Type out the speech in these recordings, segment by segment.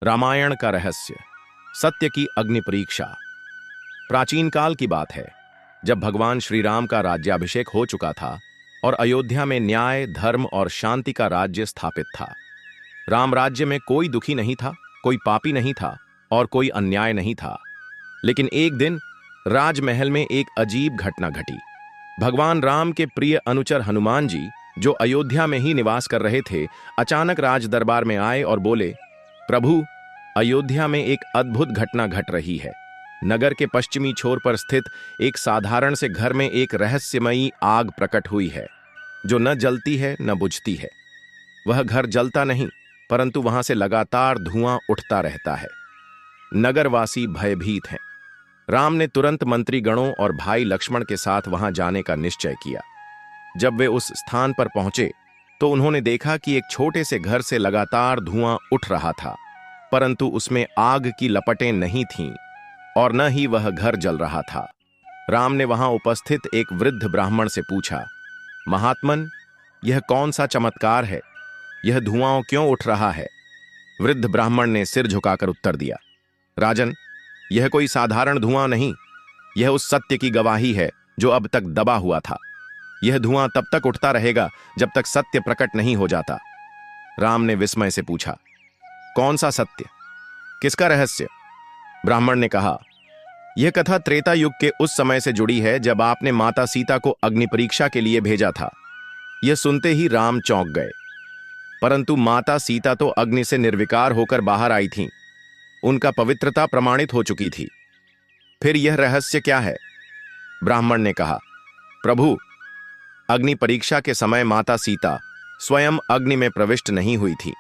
रामायण का रहस्य, सत्य की अग्नि परीक्षा। प्राचीन काल की बात है, जब भगवान श्री राम का राज्याभिषेक हो चुका था और अयोध्या में न्याय, धर्म और शांति का राज्य स्थापित था। राम राज्य में कोई दुखी नहीं था, कोई पापी नहीं था और कोई अन्याय नहीं था। लेकिन एक दिन राजमहल में एक अजीब घटना घटी। भगवान राम के प्रिय अनुचर हनुमान जी, जो अयोध्या में ही निवास कर रहे थे, अचानक राज दरबार में आए और बोले, प्रभु, अयोध्या में एक अद्भुत घटना घट रही है। नगर के पश्चिमी छोर पर स्थित एक साधारण से घर में एक रहस्यमयी आग प्रकट हुई है, जो न जलती है न बुझती है। वह घर जलता नहीं, परंतु वहां से लगातार धुआं उठता रहता है। नगरवासी भयभीत हैं। राम ने तुरंत मंत्री गणों और भाई लक्ष्मण के साथ वहां जाने का निश्चय किया। जब वे उस स्थान पर पहुंचे तो उन्होंने देखा कि एक छोटे से घर से लगातार धुआं उठ रहा था, परंतु उसमें आग की लपटें नहीं थीं और न ही वह घर जल रहा था। राम ने वहां उपस्थित एक वृद्ध ब्राह्मण से पूछा, महात्मन, यह कौन सा चमत्कार है? यह धुआं क्यों उठ रहा है? वृद्ध ब्राह्मण ने सिर झुकाकर उत्तर दिया, राजन, यह कोई साधारण धुआं नहीं, यह उस सत्य की गवाही है जो अब तक दबा हुआ था। यह धुआं तब तक उठता रहेगा जब तक सत्य प्रकट नहीं हो जाता। राम ने विस्मय से पूछा, कौन सा सत्य? किसका रहस्य? ब्राह्मण ने कहा, यह कथा त्रेता युग के उस समय से जुड़ी है जब आपने माता सीता को अग्नि परीक्षा के लिए भेजा था। यह सुनते ही राम चौंक गए, परंतु माता सीता तो अग्नि से निर्विकार होकर बाहर आई थीं। उनका पवित्रता प्रमाणित हो चुकी थी। फिर यह रहस्य क्या है? ब्राह्मण ने कहा, प्रभु, अग्नि परीक्षा के समय माता सीता स्वयं अग्नि में प्रविष्ट नहीं हुई थी,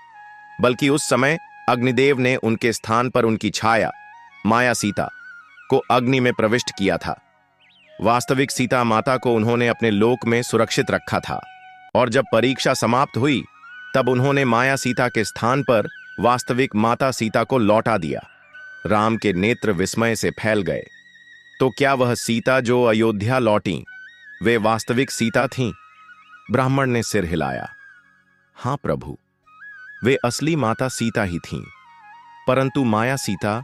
बल्कि उस समय अग्निदेव ने उनके स्थान पर उनकी छाया माया सीता को अग्नि में प्रविष्ट किया था। वास्तविक सीता माता को उन्होंने अपने लोक में सुरक्षित रखा था और जब परीक्षा समाप्त हुई तब उन्होंने माया सीता के स्थान पर वास्तविक माता सीता को लौटा दिया। राम के नेत्र विस्मय से फैल गए। तो क्या वह सीता जो अयोध्या लौटी वे वास्तविक सीता थीं? ब्राह्मण ने सिर हिलाया, हां प्रभु, वे असली माता सीता ही थीं, परंतु माया सीता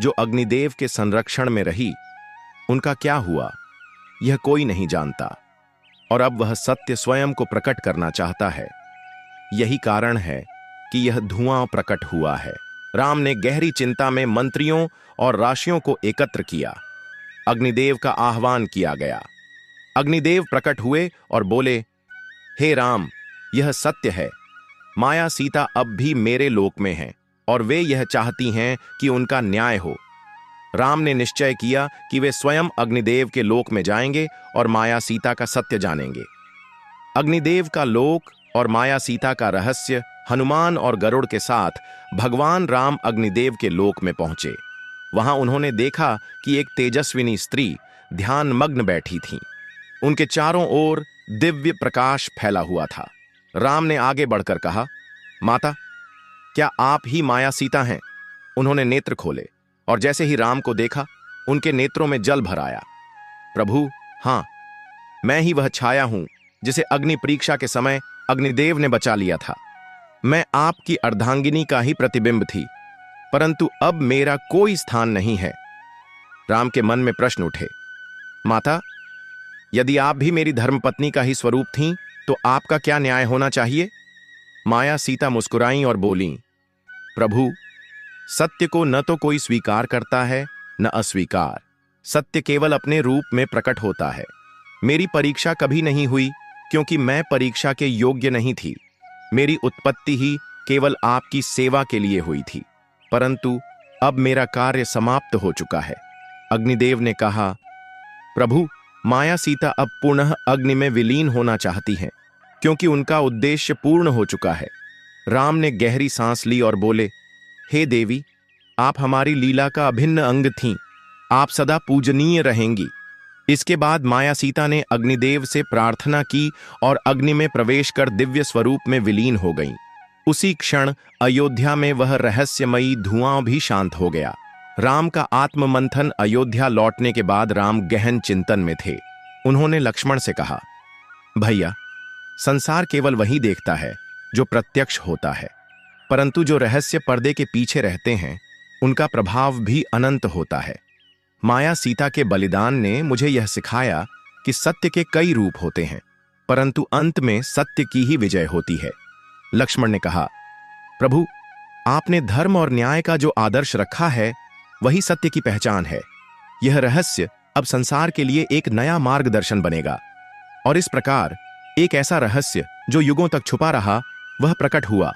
जो अग्निदेव के संरक्षण में रही, उनका क्या हुआ यह कोई नहीं जानता और अब वह सत्य स्वयं को प्रकट करना चाहता है। यही कारण है कि यह धुआं प्रकट हुआ है। राम ने गहरी चिंता में मंत्रियों और राशियों को एकत्र किया। अग्निदेव का आह्वान किया गया। अग्निदेव प्रकट हुए और बोले, हे राम, यह सत्य है, माया सीता अब भी मेरे लोक में हैं और वे यह चाहती हैं कि उनका न्याय हो। राम ने निश्चय किया कि वे स्वयं अग्निदेव के लोक में जाएंगे और माया सीता का सत्य जानेंगे। अग्निदेव का लोक और माया सीता का रहस्य हनुमान और गरुड़ के साथ भगवान राम अग्निदेव के लोक में पहुंचे। वहां उन्होंने देखा कि एक तेजस्विनी स्त्री ध्यानमग्न बैठी थी। उनके चारों ओर दिव्य प्रकाश फैला हुआ था। राम ने आगे बढ़कर कहा, माता, क्या आप ही माया सीता हैं? उन्होंने नेत्र खोले और जैसे ही राम को देखा उनके नेत्रों में जल भर आया। प्रभु, हां, मैं ही वह छाया हूं जिसे अग्नि परीक्षा के समय अग्निदेव ने बचा लिया था। मैं आपकी अर्धांगिनी का ही प्रतिबिंब थी, परंतु अब मेरा कोई स्थान नहीं है। राम के मन में प्रश्न उठे, माता, यदि आप भी मेरी धर्मपत्नी का ही स्वरूप थीं तो आपका क्या न्याय होना चाहिए? माया सीता मुस्कुराईं और बोलीं, प्रभु, सत्य को न तो कोई स्वीकार करता है न अस्वीकार। सत्य केवल अपने रूप में प्रकट होता है। मेरी परीक्षा कभी नहीं हुई क्योंकि मैं परीक्षा के योग्य नहीं थी। मेरी उत्पत्ति ही केवल आपकी सेवा के लिए हुई थी, परंतु अब मेरा कार्य समाप्त हो चुका है। अग्निदेव ने कहा, प्रभु, माया सीता अब पुनः अग्नि में विलीन होना चाहती हैं क्योंकि उनका उद्देश्य पूर्ण हो चुका है। राम ने गहरी सांस ली और बोले, हे देवी, आप हमारी लीला का अभिन्न अंग थीं, आप सदा पूजनीय रहेंगी। इसके बाद माया सीता ने अग्निदेव से प्रार्थना की और अग्नि में प्रवेश कर दिव्य स्वरूप में विलीन हो गईं। उसी क्षण अयोध्या में वह रहस्यमयी धुआं भी शांत हो गया। राम का आत्ममंथन अयोध्या लौटने के बाद राम गहन चिंतन में थे। उन्होंने लक्ष्मण से कहा, भैया, संसार केवल वही देखता है जो प्रत्यक्ष होता है। परंतु जो रहस्य पर्दे के पीछे रहते हैं उनका प्रभाव भी अनंत होता है। माया सीता के बलिदान ने मुझे यह सिखाया कि सत्य के कई रूप होते हैं, परंतु अंत में सत्य की ही विजय होती है। लक्ष्मण ने कहा, प्रभु, आपने धर्म और न्याय का जो आदर्श रखा है वही सत्य की पहचान है। यह रहस्य अब संसार के लिए एक नया मार्गदर्शन बनेगा। और इस प्रकार एक ऐसा रहस्य जो युगों तक छुपा रहा वह प्रकट हुआ,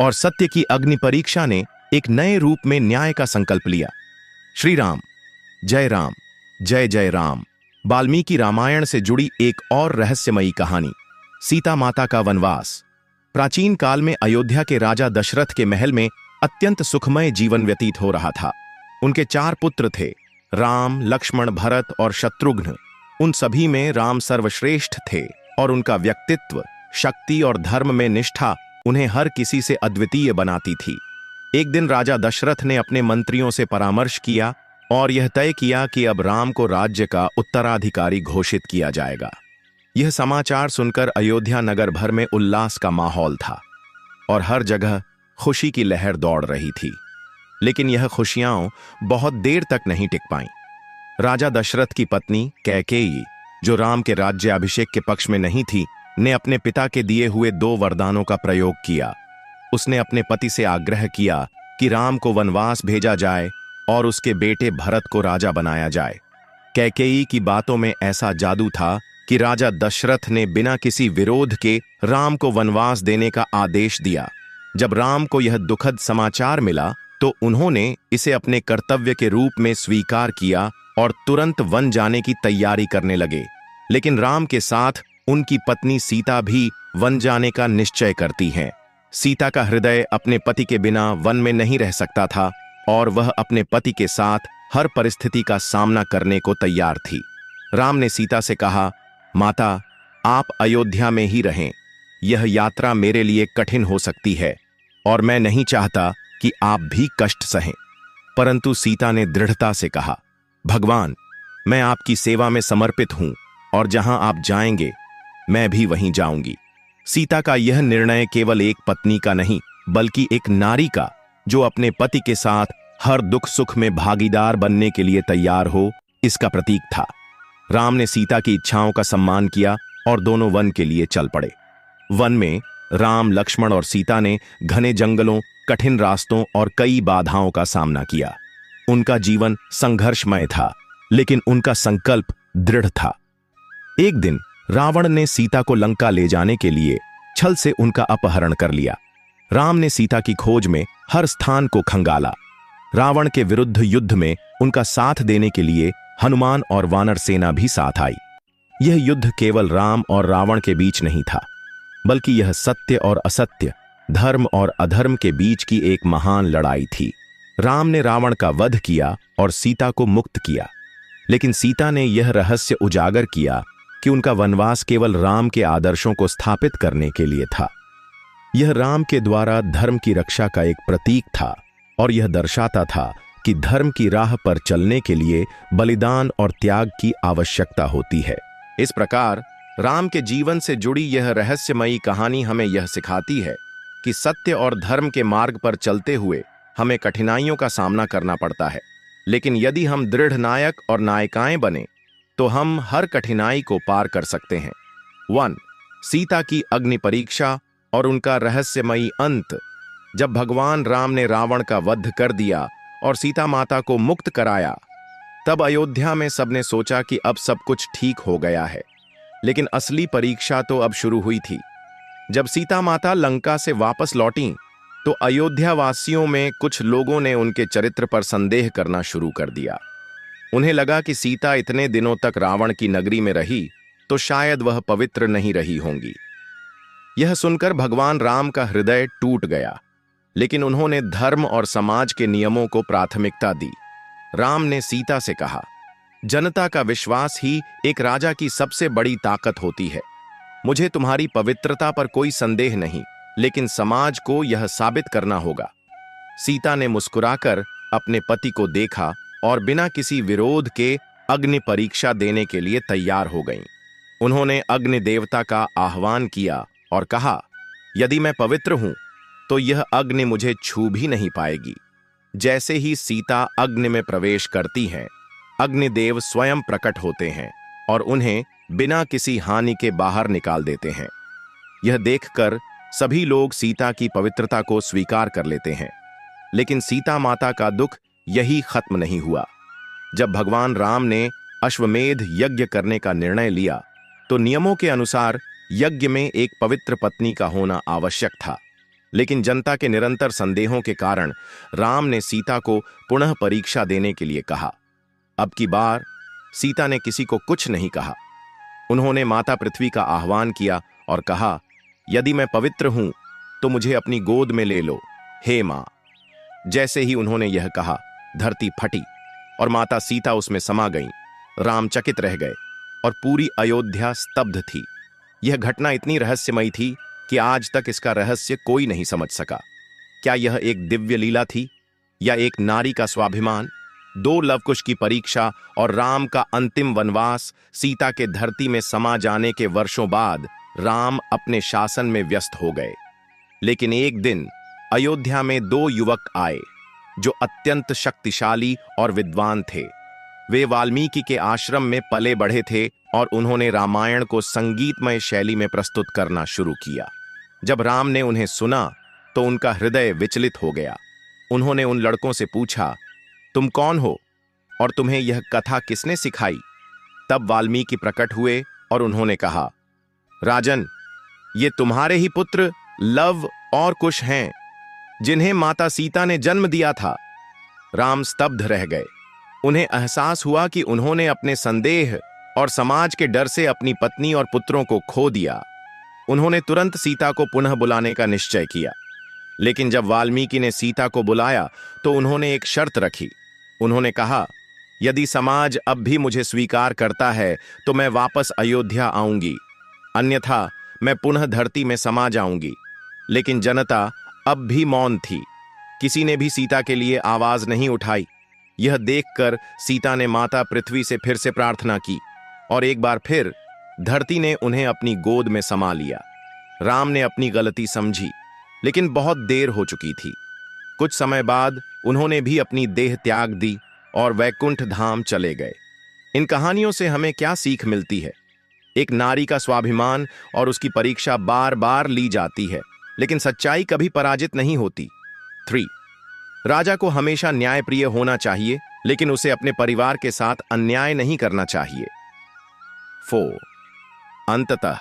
और सत्य की अग्नि परीक्षा ने एक नए रूप में न्याय का संकल्प लिया। श्री राम, जय राम, जय जय राम। वाल्मीकि रामायण से जुड़ी एक और रहस्यमयी कहानी, सीता माता का वनवास। प्राचीन काल में अयोध्या के राजा दशरथ के महल में अत्यंत सुखमय जीवन व्यतीत हो रहा था। उनके 4 पुत्र थे, राम, लक्ष्मण, भरत और शत्रुघ्न। उन सभी में राम सर्वश्रेष्ठ थे और उनका व्यक्तित्व, शक्ति और धर्म में निष्ठा उन्हें हर किसी से अद्वितीय बनाती थी। एक दिन राजा दशरथ ने अपने मंत्रियों से परामर्श किया और यह तय किया कि अब राम को राज्य का उत्तराधिकारी घोषित किया जाएगा। यह समाचार सुनकर अयोध्या नगर भर में उल्लास का माहौल था और हर जगह खुशी की लहर दौड़ रही थी। लेकिन यह खुशियां बहुत देर तक नहीं टिक पाईं। राजा दशरथ की पत्नी कैकेयी, जो राम के राज्याभिषेक के पक्ष में नहीं थी, ने अपने पिता के दिए हुए 2 वरदानों का प्रयोग किया। उसने अपने पति से आग्रह किया कि राम को वनवास भेजा जाए और उसके बेटे भरत को राजा बनाया जाए। कैकेयी की बातों में ऐसा जादू था कि राजा दशरथ ने बिना किसी विरोध के राम को वनवास देने का आदेश दिया। जब राम को यह दुखद समाचार मिला तो उन्होंने इसे अपने कर्तव्य के रूप में स्वीकार किया और तुरंत वन जाने की तैयारी करने लगे। लेकिन राम के साथ उनकी पत्नी सीता भी वन जाने का निश्चय करती हैं। सीता का हृदय अपने पति के बिना वन में नहीं रह सकता था और वह अपने पति के साथ हर परिस्थिति का सामना करने को तैयार थी। राम ने सीता से कहा, माता, आप अयोध्या में ही रहें। यह यात्रा मेरे लिए कठिन हो सकती है और मैं नहीं चाहता कि आप भी कष्ट सहें। परंतु सीता ने दृढ़ता से कहा, भगवान, मैं आपकी सेवा में समर्पित हूं और जहां आप जाएंगे मैं भी वहीं जाऊंगी। सीता का यह निर्णय केवल एक पत्नी का नहीं, बल्कि एक नारी का, जो अपने पति के साथ हर दुख सुख में भागीदार बनने के लिए तैयार हो, इसका प्रतीक था। राम ने सीता की इच्छाओं का सम्मान किया और दोनों वन के लिए चल पड़े। वन में राम, लक्ष्मण और सीता ने घने जंगलों, कठिन रास्तों और कई बाधाओं का सामना किया। उनका जीवन संघर्षमय था, लेकिन उनका संकल्प दृढ़ था। एक दिन रावण ने सीता को लंका ले जाने के लिए छल से उनका अपहरण कर लिया। राम ने सीता की खोज में हर स्थान को खंगाला। रावण के विरुद्ध युद्ध में उनका साथ देने के लिए हनुमान और वानर सेना भी साथ आई। यह युद्ध केवल राम और रावण के बीच नहीं था, बल्कि यह सत्य और असत्य, धर्म और अधर्म के बीच की एक महान लड़ाई थी। राम ने रावण का वध किया और सीता को मुक्त किया, लेकिन सीता ने यह रहस्य उजागर किया कि उनका वनवास केवल राम के आदर्शों को स्थापित करने के लिए था। यह राम के द्वारा धर्म की रक्षा का एक प्रतीक था और यह दर्शाता था कि धर्म की राह पर चलने के लिए बलिदान और त्याग की आवश्यकता होती है। इस प्रकार राम के जीवन से जुड़ी यह रहस्यमयी कहानी हमें यह सिखाती है कि सत्य और धर्म के मार्ग पर चलते हुए हमें कठिनाइयों का सामना करना पड़ता है, लेकिन यदि हम दृढ़ नायक और नायिकाएं बने तो हम हर कठिनाई को पार कर सकते हैं। 1. सीता की अग्नि परीक्षा और उनका रहस्यमयी अंत। जब भगवान राम ने रावण का वध कर दिया और सीता माता को मुक्त कराया, तब अयोध्या में सबने सोचा कि अब सब कुछ ठीक हो गया है। लेकिन असली परीक्षा तो अब शुरू हुई थी। जब सीता माता लंका से वापस लौटीं, तो अयोध्या वासियों में कुछ लोगों ने उनके चरित्र पर संदेह करना शुरू कर दिया। उन्हें लगा कि सीता इतने दिनों तक रावण की नगरी में रही तो शायद वह पवित्र नहीं रही होंगी। यह सुनकर भगवान राम का हृदय टूट गया, लेकिन उन्होंने धर्म और समाज के नियमों को प्राथमिकता दी। राम ने सीता से कहा, जनता का विश्वास ही एक राजा की सबसे बड़ी ताकत होती है। मुझे तुम्हारी पवित्रता पर कोई संदेह नहीं, लेकिन समाज को यह साबित करना होगा। सीता ने मुस्कुराकर अपने पति को देखा और बिना किसी विरोध के अग्नि परीक्षा देने के लिए तैयार हो गईं। उन्होंने अग्नि देवता का आह्वान किया और कहा, यदि मैं पवित्र हूं तो यह अग्नि मुझे छू भी नहीं पाएगी। जैसे ही सीता अग्नि में प्रवेश करती हैं, अग्निदेव स्वयं प्रकट होते हैं और उन्हें बिना किसी हानि के बाहर निकाल देते हैं। यह देखकर सभी लोग सीता की पवित्रता को स्वीकार कर लेते हैं, लेकिन सीता माता का दुख यही खत्म नहीं हुआ। जब भगवान राम ने अश्वमेध यज्ञ करने का निर्णय लिया, तो नियमों के अनुसार यज्ञ में एक पवित्र पत्नी का होना आवश्यक था, लेकिन जनता के निरंतर संदेहों के कारण राम ने सीता को पुनः परीक्षा देने के लिए कहा। अब की बार सीता ने किसी को कुछ नहीं कहा। उन्होंने माता पृथ्वी का आह्वान किया और कहा, यदि मैं पवित्र हूं तो मुझे अपनी गोद में ले लो, हे मां। जैसे ही उन्होंने यह कहा, धरती फटी और माता सीता उसमें समा गईं। राम चकित रह गए और पूरी अयोध्या स्तब्ध थी। यह घटना इतनी रहस्यमयी थी कि आज तक इसका रहस्य कोई नहीं समझ सका। क्या यह एक दिव्य लीला थी या एक नारी का स्वाभिमान? 2 लवकुश की परीक्षा और राम का अंतिम वनवास। सीता के धरती में समा जाने के वर्षों बाद राम अपने शासन में व्यस्त हो गए। लेकिन एक दिन अयोध्या में 2 युवक आए जो अत्यंत शक्तिशाली और विद्वान थे। वे वाल्मीकि के आश्रम में पले बढ़े थे और उन्होंने रामायण को संगीतमय शैली में प्रस्तुत करना शुरू किया। जब राम ने उन्हें सुना तो उनका हृदय विचलित हो गया। उन्होंने उन लड़कों से पूछा, तुम कौन हो और तुम्हें यह कथा किसने सिखाई? तब वाल्मीकि प्रकट हुए और उन्होंने कहा, राजन, ये तुम्हारे ही पुत्र लव और कुश हैं, जिन्हें माता सीता ने जन्म दिया था। राम स्तब्ध रह गए। उन्हें एहसास हुआ कि उन्होंने अपने संदेह और समाज के डर से अपनी पत्नी और पुत्रों को खो दिया। उन्होंने तुरंत सीता को पुनः बुलाने का निश्चय किया। लेकिन जब वाल्मीकि ने सीता को बुलाया तो उन्होंने एक शर्त रखी। उन्होंने कहा, यदि समाज अब भी मुझे स्वीकार करता है तो मैं वापस अयोध्या आऊंगी, अन्यथा मैं पुनः धरती में समा जाऊंगी। लेकिन जनता अब भी मौन थी। किसी ने भी सीता के लिए आवाज नहीं उठाई। यह देखकर सीता ने माता पृथ्वी से फिर से प्रार्थना की और एक बार फिर धरती ने उन्हें अपनी गोद में समा लिया। राम ने अपनी गलती समझी, लेकिन बहुत देर हो चुकी थी। कुछ समय बाद उन्होंने भी अपनी देह त्याग दी और वैकुंठ धाम चले गए। इन कहानियों से हमें क्या सीख मिलती है? एक नारी का स्वाभिमान और उसकी परीक्षा बार बार ली जाती है, लेकिन सच्चाई कभी पराजित नहीं होती। 3. राजा को हमेशा न्यायप्रिय होना चाहिए, लेकिन उसे अपने परिवार के साथ अन्याय नहीं करना चाहिए। 4. अंततः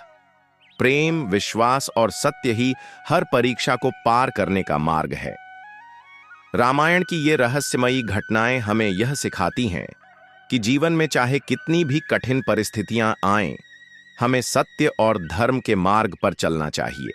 प्रेम, विश्वास और सत्य ही हर परीक्षा को पार करने का मार्ग है। रामायण की ये रहस्यमयी घटनाएं हमें यह सिखाती हैं कि जीवन में चाहे कितनी भी कठिन परिस्थितियां आएं, हमें सत्य और धर्म के मार्ग पर चलना चाहिए।